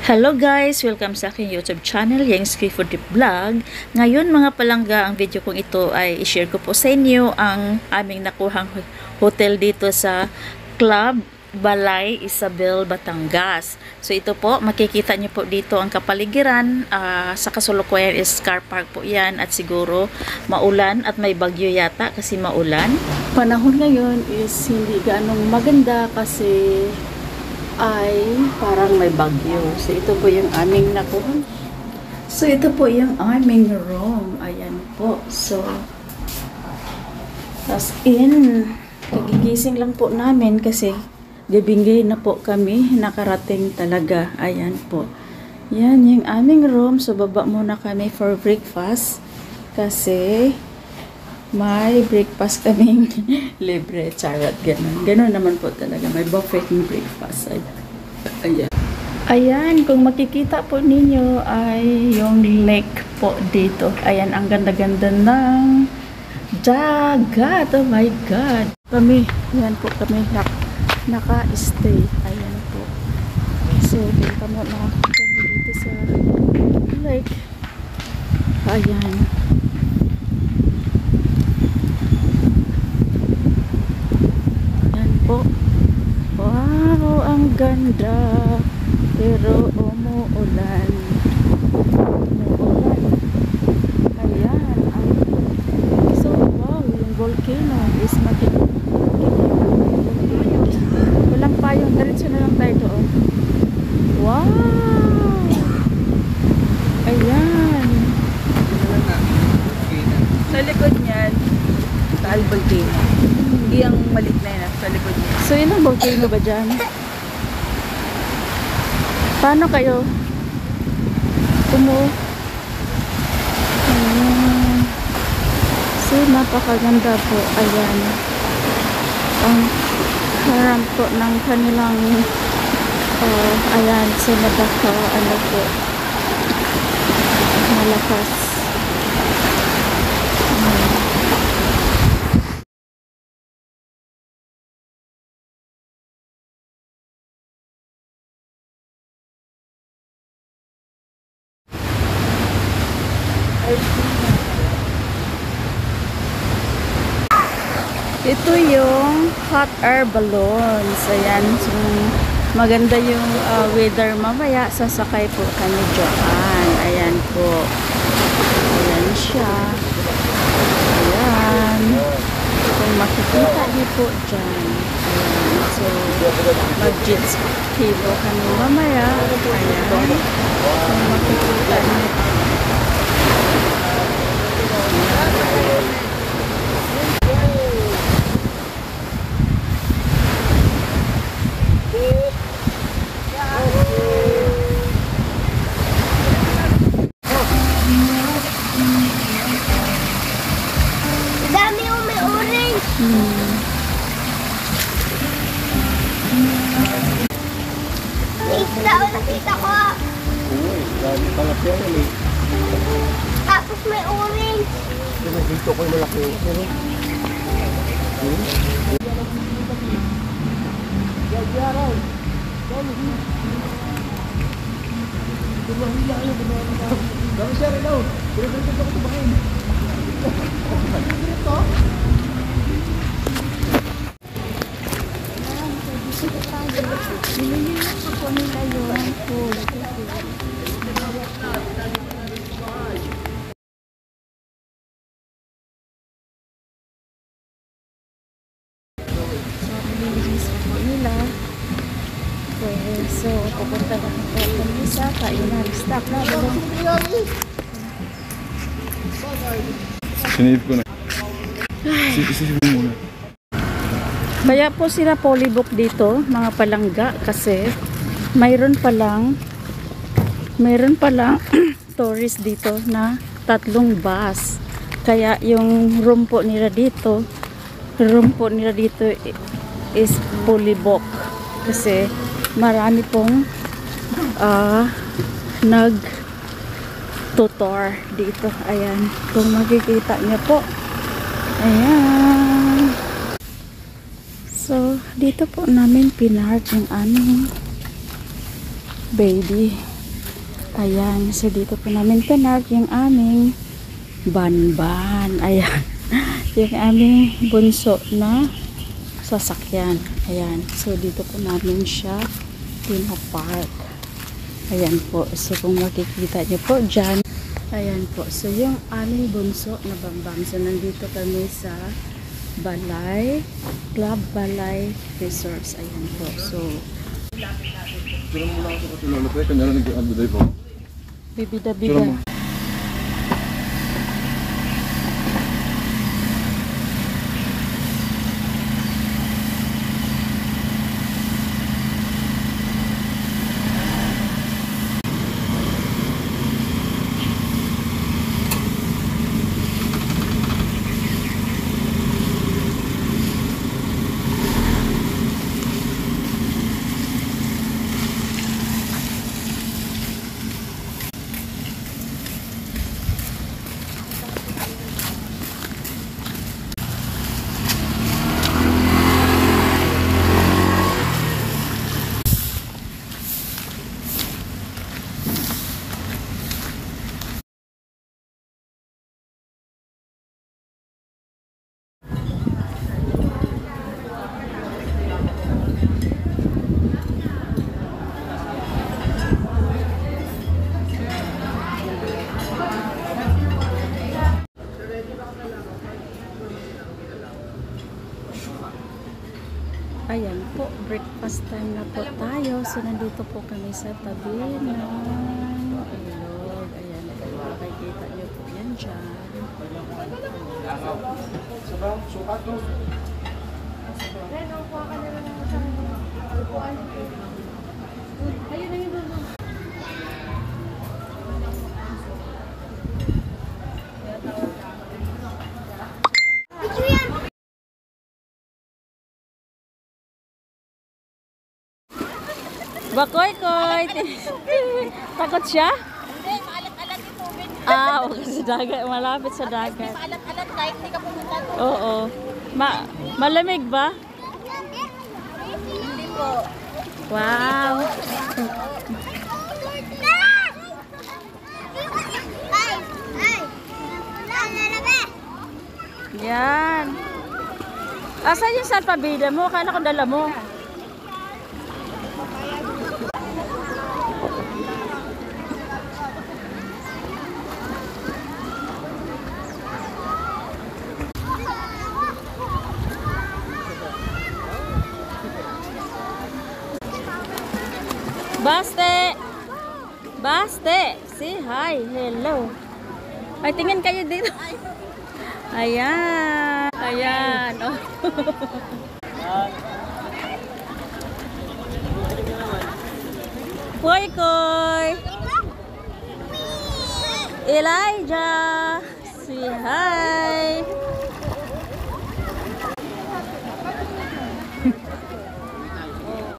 Hello guys! Welcome sa aking YouTube channel, Yang's Food Vlog. Ngayon mga palangga, ang video kong ito ay i-share ko po sa inyo ang aming nakuhang hotel dito sa Club Balay Isabel, Batangas. So ito po, makikita nyo po dito ang kapaligiran. Sa kasalukuyan is car park po yan at siguro maulan at may bagyo yata kasi maulan. Panahon ngayon is hindi ganong maganda kasi ay parang may bagyo. So ito po yung aming nakuha. So ito po yung aming room. Ayan po. So as in, kagigising lang po namin kasi gabingay na po kami, nakarating talaga. Ayan po. Yan yung aming room. So baba muna kami for breakfast kasi may breakfast kaming libre, charot, ganun. Ganun naman po talaga. May buffet ng breakfast. Ayan. Ayan, kung makikita po ninyo ay yung lake po dito. Ayan, ang ganda-ganda ng dagat. Oh my God. Kami, yan po kami naka-stay. Ayan po. So, punta mo na kami dito sa lake. Ayan. Po. Wow, ang ganda. Pero umuulan. Umuulan. Ayan. So, wow, yung volcano is walang payong. Diretso na lang tayo doon. Wow. Ayan. Sa likod niyan, sa volcano. Hindi ang malit na yun sa likod niya. So, yun ang volcano ba dyan? Paano kayo? Ayan. So, napakaganda po. Ayan. Ang harap po ng kanilang ayan. So, ano po. Malakas. Ito yung hot air balloons. Ayan. So, maganda yung weather mamaya. Sasakay po kami dyan. Ayan po. Ayan siya. Ayan. Kung makikita niyo po dyan. Ayan. So, mag-jet ski po kami mamaya. Ayan. Kung makikita niyo. Nakita ko. Dami pala siya yan eh. Tapos may orange. Dito ko yung malaki. Dami siya rin daw. Pinagalitan ako tumakin. Ito? Nililinis ako nila yung food. So, nililinis ako nila. So, pupunta na ako kami sa kainan. Stop na. Sinave ko na. Sisip mo muna. Kaya po sila polybook dito, mga palangga, kasi mayroon palang tourist dito na 3 bus. Kaya yung room po nila dito is polybook. Kasi marami pong nag-tutor dito. Ayan, kung makikita niyo po. Ayan. So, dito po namin pinark yung aming baby. Ayan, so dito po namin pinark yung aming banban. Ayan, yung aming bunso na sasakyan. Ayan, so dito po namin siya pinapark. Ayan po, so kung makikita niyo po dyan, ayan po, so yung aming bunso na bambang. So nandito kami sa Balay, Club Balay Resorts. Ayan po, so Sino mo muna ako sa lolo ko, kanya lang nag-abuday po. bibida-bida. Ayan po, breakfast time na po tayo. So, nandito po kami sa tabi ng ilog. Ayan, makikita nyo po yan dyan. Bakoy-koy! Takot siya? Hindi, maalat-alat yung tubig. Ah, okay, sa dagat. Malapit sa dagat. Maalat-alat kahit hindi ka pumunta doon. Oo. Malamig ba? Hindi po. Wow! Yan. Asan yung salpabida mo? Kala ko dala mo. Baste! Baste! Say hi! Hello! Ay, tingin kayo dito. Ayan! Ayan! Oh. Koy! Koy! Elijah!